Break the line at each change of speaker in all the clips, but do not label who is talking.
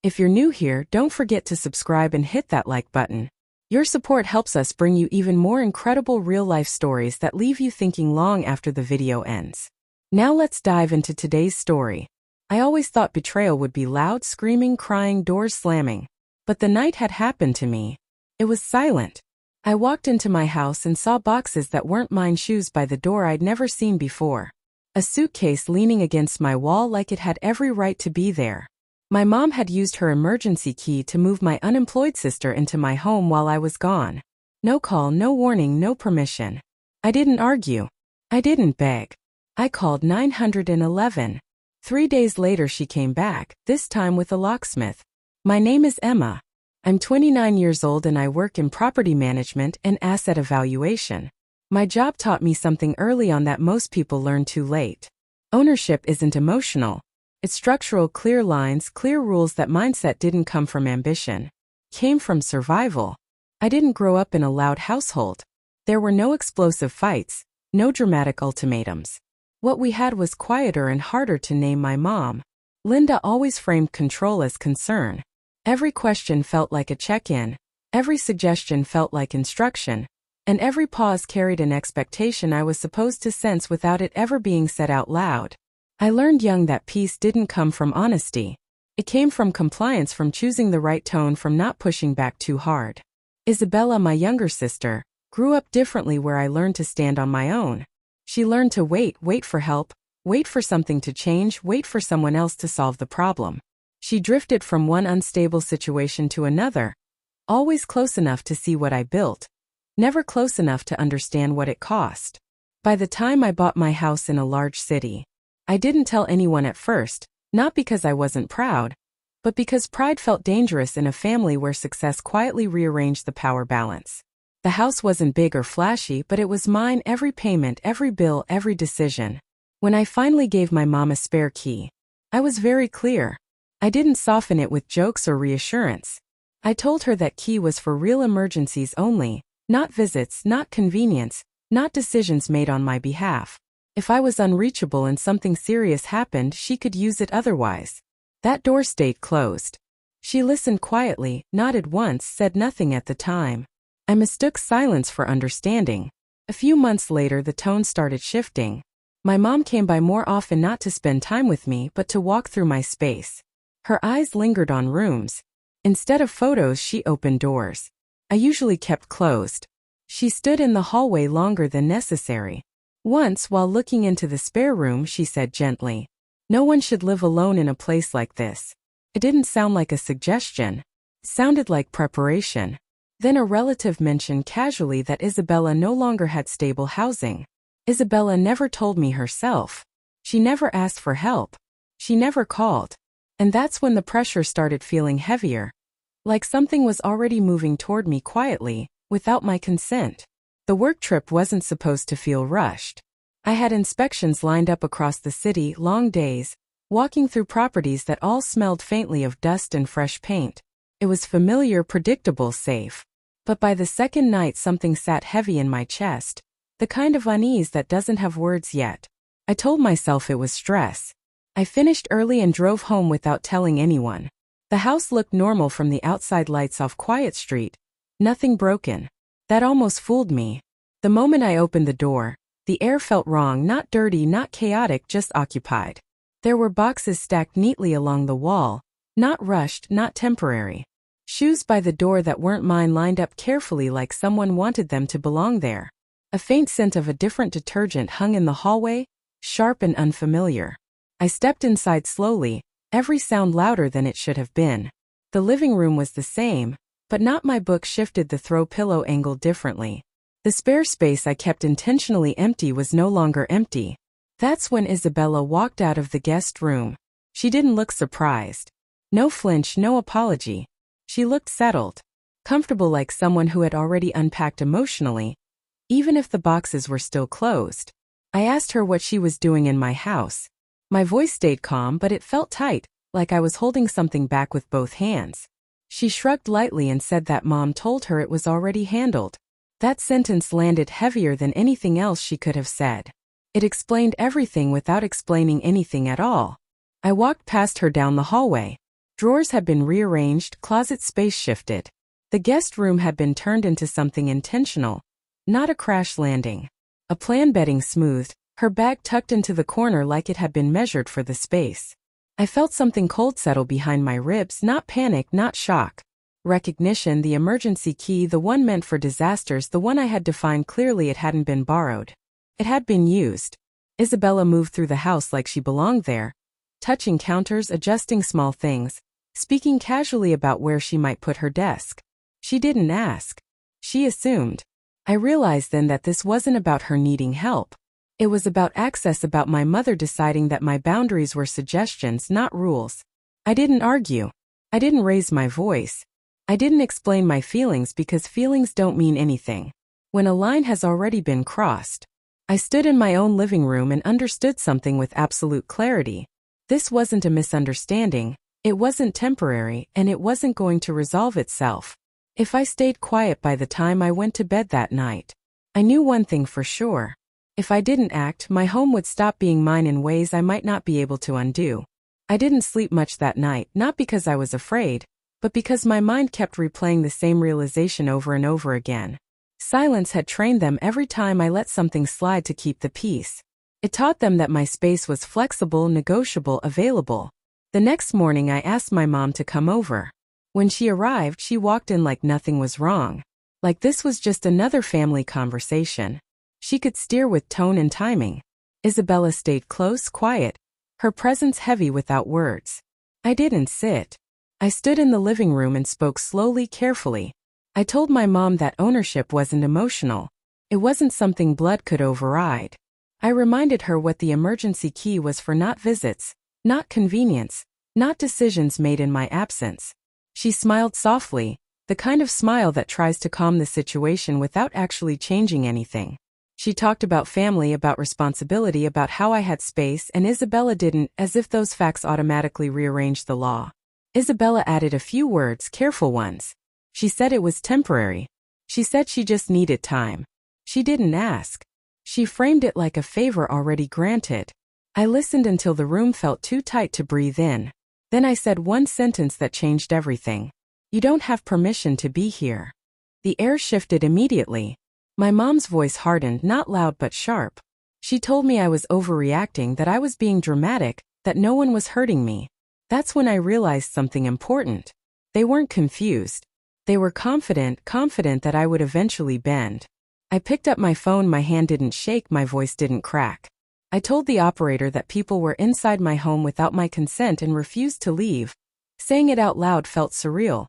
If you're new here, don't forget to subscribe and hit that like button. Your support helps us bring you even more incredible real-life stories that leave you thinking long after the video ends. Now let's dive into today's story. I always thought betrayal would be loud, screaming, crying, doors slamming. But the night had happened to me. It was silent. I walked into my house and saw boxes that weren't mine, shoes by the door I'd never seen before. A suitcase leaning against my wall like it had every right to be there. My mom had used her emergency key to move my unemployed sister into my home while I was gone. No call, no warning, no permission. I didn't argue. I didn't beg. I called 911. 3 days later she came back, this time with a locksmith. My name is Emma. I'm 29 years old and I work in property management and asset evaluation. My job taught me something early on that most people learn too late. Ownership isn't emotional. It's structural, clear lines, clear rules. That mindset didn't come from ambition. Came from survival. I didn't grow up in a loud household. There were no explosive fights, no dramatic ultimatums. What we had was quieter and harder to name. My mom, Linda, always framed control as concern. Every question felt like a check-in, every suggestion felt like instruction, and every pause carried an expectation I was supposed to sense without it ever being said out loud. I learned young that peace didn't come from honesty. It came from compliance, from choosing the right tone, from not pushing back too hard. Isabella, my younger sister, grew up differently, where I learned to stand on my own. She learned to wait for help, wait for something to change, wait for someone else to solve the problem. She drifted from one unstable situation to another, always close enough to see what I built, never close enough to understand what it cost. By the time I bought my house in a large city, I didn't tell anyone at first, not because I wasn't proud, but because pride felt dangerous in a family where success quietly rearranged the power balance. The house wasn't big or flashy, but it was mine. Every payment, every bill, every decision. When I finally gave my mom a spare key, I was very clear. I didn't soften it with jokes or reassurance. I told her that key was for real emergencies only, not visits, not convenience, not decisions made on my behalf. If I was unreachable and something serious happened, she could use it otherwise. That door stayed closed. She listened quietly, nodded once, said nothing at the time. I mistook silence for understanding. A few months later, the tone started shifting. My mom came by more often, not to spend time with me, but to walk through my space. Her eyes lingered on rooms. Instead of photos, she opened doors I usually kept closed. She stood in the hallway longer than necessary. Once, while looking into the spare room, she said gently, "No one should live alone in a place like this." It didn't sound like a suggestion. It sounded like preparation. Then a relative mentioned casually that Isabella no longer had stable housing. Isabella never told me herself. She never asked for help. She never called. And that's when the pressure started feeling heavier. Like something was already moving toward me quietly, without my consent. The work trip wasn't supposed to feel rushed. I had inspections lined up across the city, long days, walking through properties that all smelled faintly of dust and fresh paint. It was familiar, predictable, safe. But by the second night, something sat heavy in my chest, the kind of unease that doesn't have words yet. I told myself it was stress. I finished early and drove home without telling anyone. The house looked normal from the outside, lights off, quiet street, nothing broken. That almost fooled me. The moment I opened the door, the air felt wrong, not dirty, not chaotic, just occupied. There were boxes stacked neatly along the wall, not rushed, not temporary. Shoes by the door that weren't mine, lined up carefully like someone wanted them to belong there. A faint scent of a different detergent hung in the hallway, sharp and unfamiliar. I stepped inside slowly, every sound louder than it should have been. The living room was the same, but not. My book shifted, the throw pillow angled differently. The spare space I kept intentionally empty was no longer empty. That's when Isabella walked out of the guest room. She didn't look surprised. No flinch, no apology. She looked settled, comfortable, like someone who had already unpacked emotionally, even if the boxes were still closed. I asked her what she was doing in my house. My voice stayed calm, but it felt tight, like I was holding something back with both hands. She shrugged lightly and said that Mom told her it was already handled. That sentence landed heavier than anything else she could have said. It explained everything without explaining anything at all. I walked past her down the hallway. Drawers had been rearranged, closet space shifted. The guest room had been turned into something intentional, not a crash landing. A plan bedding smoothed, her bag tucked into the corner like it had been measured for the space. I felt something cold settle behind my ribs, not panic, not shock. Recognition, the emergency key, the one meant for disasters, the one I had defined clearly. It hadn't been borrowed. It had been used. Isabella moved through the house like she belonged there, touching counters, adjusting small things, speaking casually about where she might put her desk. She didn't ask. She assumed. I realized then that this wasn't about her needing help. It was about access, about my mother deciding that my boundaries were suggestions, not rules. I didn't argue. I didn't raise my voice. I didn't explain my feelings because feelings don't mean anything when a line has already been crossed. I stood in my own living room and understood something with absolute clarity. This wasn't a misunderstanding, it wasn't temporary, and it wasn't going to resolve itself if I stayed quiet. By the time I went to bed that night, I knew one thing for sure. If I didn't act, my home would stop being mine in ways I might not be able to undo. I didn't sleep much that night, not because I was afraid, but because my mind kept replaying the same realization over and over again. Silence had trained them every time I let something slide to keep the peace. It taught them that my space was flexible, negotiable, available. The next morning I asked my mom to come over. When she arrived, she walked in like nothing was wrong. Like this was just another family conversation. She could steer with tone and timing. Isabella stayed close, quiet, her presence heavy without words. I didn't sit. I stood in the living room and spoke slowly, carefully. I told my mom that ownership wasn't emotional. It wasn't something blood could override. I reminded her what the emergency key was for: not visits, not convenience, not decisions made in my absence. She smiled softly, the kind of smile that tries to calm the situation without actually changing anything. She talked about family, about responsibility, about how I had space, and Isabella didn't, as if those facts automatically rearranged the law. Isabella added a few words, careful ones. She said it was temporary. She said she just needed time. She didn't ask. She framed it like a favor already granted. I listened until the room felt too tight to breathe in. Then I said one sentence that changed everything. You don't have permission to be here. The air shifted immediately. My mom's voice hardened, not loud but sharp. She told me I was overreacting, that I was being dramatic, that no one was hurting me. That's when I realized something important. They weren't confused. They were confident that I would eventually bend. I picked up my phone, my hand didn't shake, my voice didn't crack. I told the operator that people were inside my home without my consent and refused to leave. Saying it out loud felt surreal,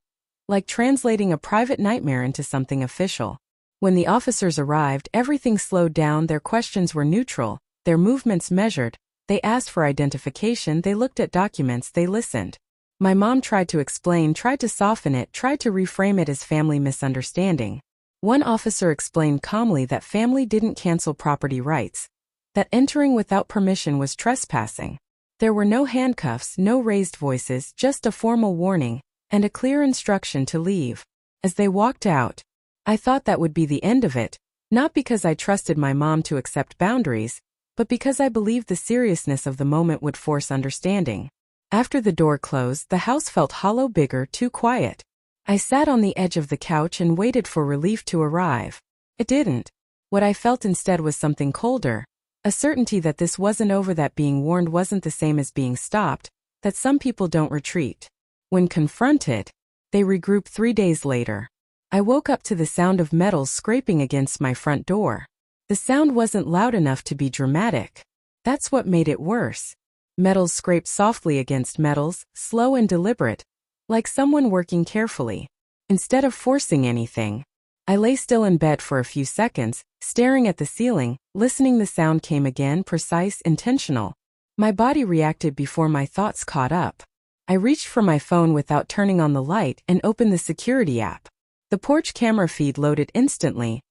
like translating a private nightmare into something official. When the officers arrived, everything slowed down. Their questions were neutral, their movements measured. They asked for identification, they looked at documents, they listened. My mom tried to explain, tried to soften it, tried to reframe it as family misunderstanding. One officer explained calmly that family didn't cancel property rights, that entering without permission was trespassing. There were no handcuffs, no raised voices, just a formal warning, and a clear instruction to leave. As they walked out, I thought that would be the end of it, not because I trusted my mom to accept boundaries, but because I believed the seriousness of the moment would force understanding. After the door closed, the house felt hollow, bigger, too quiet. I sat on the edge of the couch and waited for relief to arrive. It didn't. What I felt instead was something colder, a certainty that this wasn't over, that being warned wasn't the same as being stopped, that some people don't retreat. When confronted, they regroup. 3 days later, I woke up to the sound of metals scraping against my front door. The sound wasn't loud enough to be dramatic. That's what made it worse. Metals scraped softly against metals, slow and deliberate, like someone working carefully. Instead of forcing anything, I lay still in bed for a few seconds, staring at the ceiling, listening. The sound came again, precise, intentional. My body reacted before my thoughts caught up. I reached for my phone without turning on the light and opened the security app. The porch camera feed loaded instantly,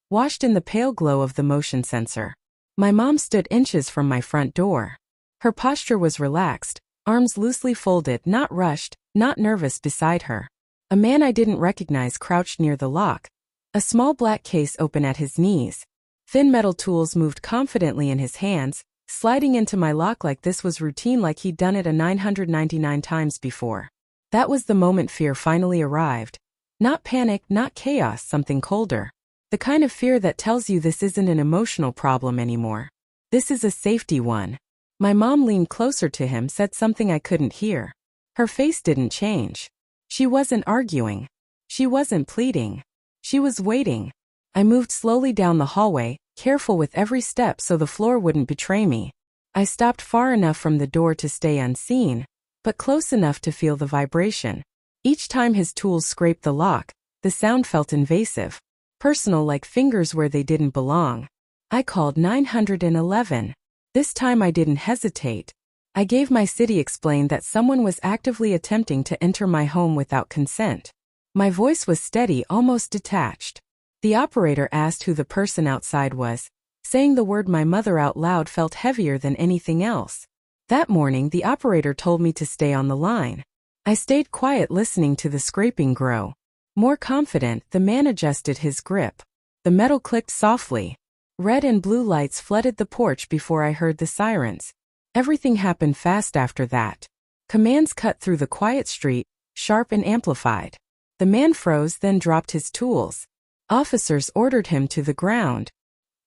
washed in the pale glow of the motion sensor. My mom stood inches from my front door. Her posture was relaxed, arms loosely folded, not rushed, not nervous. Beside her, a man I didn't recognize crouched near the lock, a small black case open at his knees. Thin metal tools moved confidently in his hands, sliding into my lock like this was routine, like he'd done it 999 times before. That was the moment fear finally arrived. Not panic, not chaos, something colder. The kind of fear that tells you this isn't an emotional problem anymore. This is a safety one. My mom leaned closer to him, said something I couldn't hear. Her face didn't change. She wasn't arguing. She wasn't pleading. She was waiting. I moved slowly down the hallway, careful with every step so the floor wouldn't betray me. I stopped far enough from the door to stay unseen, but close enough to feel the vibration. Each time his tools scraped the lock, the sound felt invasive, personal, like fingers where they didn't belong. I called 911. This time I didn't hesitate. I gave my city, explained that someone was actively attempting to enter my home without consent. My voice was steady, almost detached. The operator asked who the person outside was. Saying the word my mother out loud felt heavier than anything else. That morning the operator told me to stay on the line. I stayed quiet, listening to the scraping grow. More confident, the man adjusted his grip. The metal clicked softly. Red and blue lights flooded the porch before I heard the sirens. Everything happened fast after that. Commands cut through the quiet street, sharp and amplified. The man froze, then dropped his tools. Officers ordered him to the ground.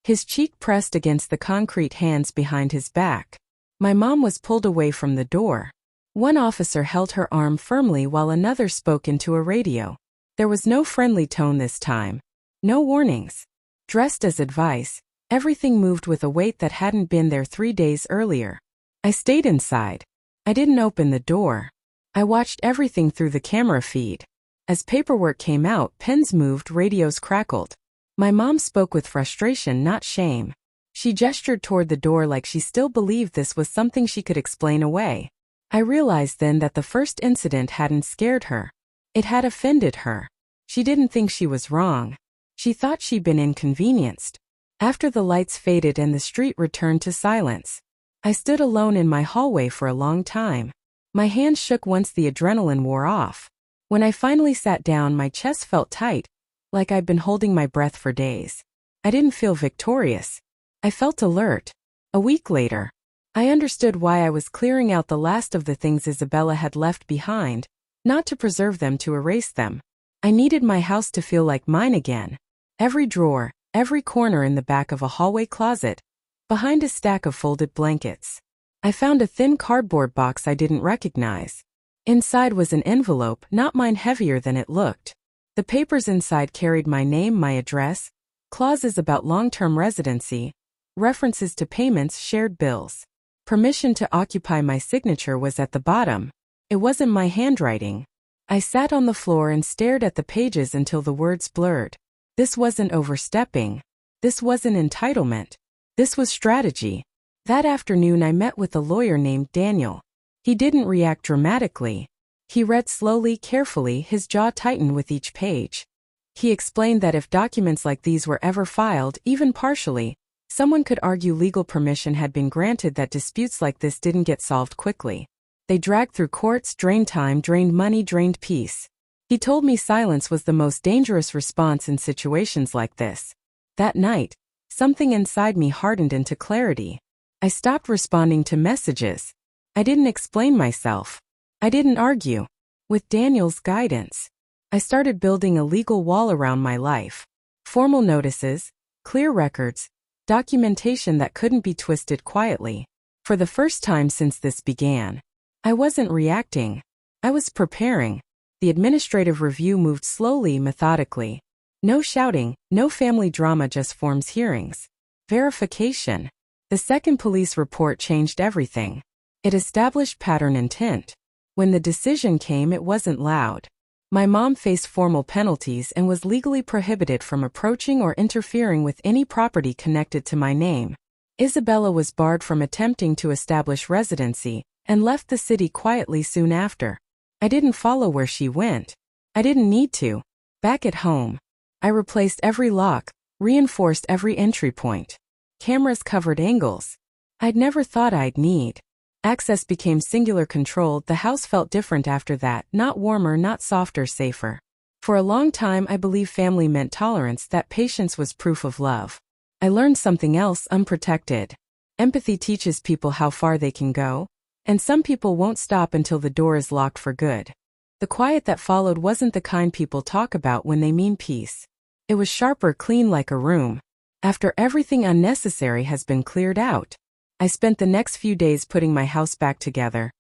His cheek pressed against the concrete, hands behind his back. My mom was pulled away from the door. One officer held her arm firmly while another spoke into a radio. There was no friendly tone this time. No warnings. Dressed as advice, everything moved with a weight that hadn't been there 3 days earlier. I stayed inside. I didn't open the door. I watched everything through the camera feed. As paperwork came out, pens moved, radios crackled. My mom spoke with frustration, not shame. She gestured toward the door like she still believed this was something she could explain away. I realized then that the first incident hadn't scared her. It had offended her. She didn't think she was wrong. She thought she'd been inconvenienced. After the lights faded and the street returned to silence, I stood alone in my hallway for a long time. My hands shook once the adrenaline wore off. When I finally sat down, my chest felt tight, like I'd been holding my breath for days. I didn't feel victorious. I felt alert. A week later, I understood why I was clearing out the last of the things Isabella had left behind, not to preserve them, to erase them. I needed my house to feel like mine again. Every drawer, every corner, in the back of a hallway closet, behind a stack of folded blankets. I found a thin cardboard box I didn't recognize. Inside was an envelope, not mine, heavier than it looked. The papers inside carried my name, my address, clauses about long-term residency, references to payments, shared bills. Permission to occupy my signature was at the bottom. It wasn't my handwriting. I sat on the floor and stared at the pages until the words blurred. This wasn't overstepping. This wasn't entitlement. This was strategy. That afternoon I met with a lawyer named Daniel. He didn't react dramatically. He read slowly, carefully, his jaw tightened with each page. He explained that if documents like these were ever filed, even partially, someone could argue legal permission had been granted, that disputes like this didn't get solved quickly. They dragged through courts, drained time, drained money, drained peace. He told me silence was the most dangerous response in situations like this. That night, something inside me hardened into clarity. I stopped responding to messages. I didn't explain myself. I didn't argue. With Daniel's guidance, I started building a legal wall around my life. Formal notices, clear records, documentation that couldn't be twisted quietly. For the first time since this began, I wasn't reacting. I was preparing. The administrative review moved slowly, methodically. No shouting, no family drama, just forms, hearings. Verification. The second police report changed everything. It established pattern, intent. When the decision came, it wasn't loud. My mom faced formal penalties and was legally prohibited from approaching or interfering with any property connected to my name. Isabella was barred from attempting to establish residency and left the city quietly soon after. I didn't follow where she went. I didn't need to. Back at home, I replaced every lock, reinforced every entry point. Cameras covered angles I'd never thought I'd need. Access became singular controlled. The house felt different after that, not warmer, not softer, safer. For a long time I believed family meant tolerance, that patience was proof of love. I learned something else: unprotected. Empathy teaches people how far they can go, and some people won't stop until the door is locked for good. The quiet that followed wasn't the kind people talk about when they mean peace. It was sharper, clean like a room. After everything unnecessary has been cleared out, I spent the next few days putting my house back together.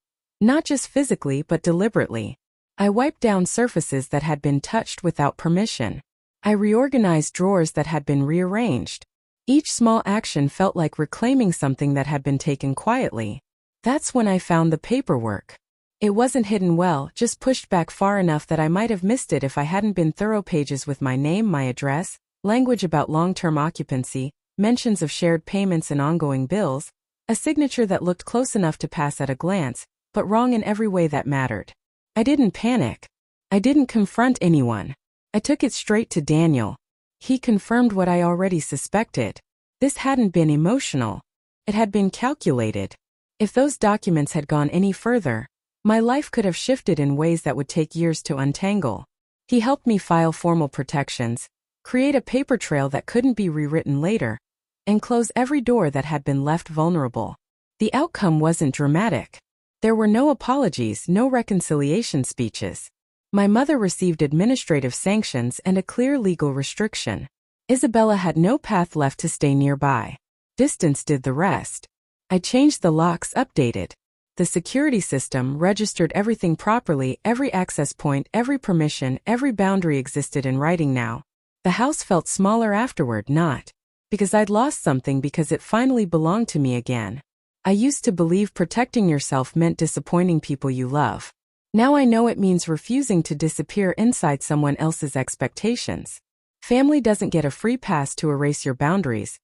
Not just physically but deliberately. I wiped down surfaces that had been touched without permission. I reorganized drawers that had been rearranged. Each small action felt like reclaiming something that had been taken quietly. That's when I found the paperwork. It wasn't hidden well, just pushed back far enough that I might have missed it if I hadn't been thorough. Pages with my name, my address, language about long-term occupancy, mentions of shared payments and ongoing bills, a signature that looked close enough to pass at a glance, but wrong in every way that mattered. I didn't panic. I didn't confront anyone. I took it straight to Daniel. He confirmed what I already suspected. This hadn't been emotional. It had been calculated. If those documents had gone any further, my life could have shifted in ways that would take years to untangle. He helped me file formal protections, create a paper trail that couldn't be rewritten later, and close every door that had been left vulnerable. The outcome wasn't dramatic. There were no apologies, no reconciliation speeches. My mother received administrative sanctions and a clear legal restriction. Isabella had no path left to stay nearby. Distance did the rest. I changed the locks, updated the security system, registered everything properly, every access point, every permission, every boundary existed in writing now. The house felt smaller afterward, not because I'd lost something, because it finally belonged to me again. I used to believe protecting yourself meant disappointing people you love. Now I know it means refusing to disappear inside someone else's expectations. Family doesn't get a free pass to erase your boundaries.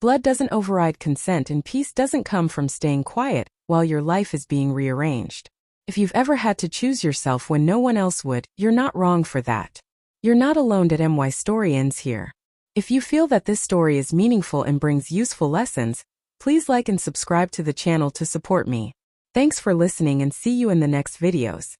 Blood doesn't override consent, and peace doesn't come from staying quiet while your life is being rearranged. If you've ever had to choose yourself when no one else would, you're not wrong for that. You're not alone. My story ends here. If you feel that this story is meaningful and brings useful lessons, please like and subscribe to the channel to support me. Thanks for listening, and see you in the next videos.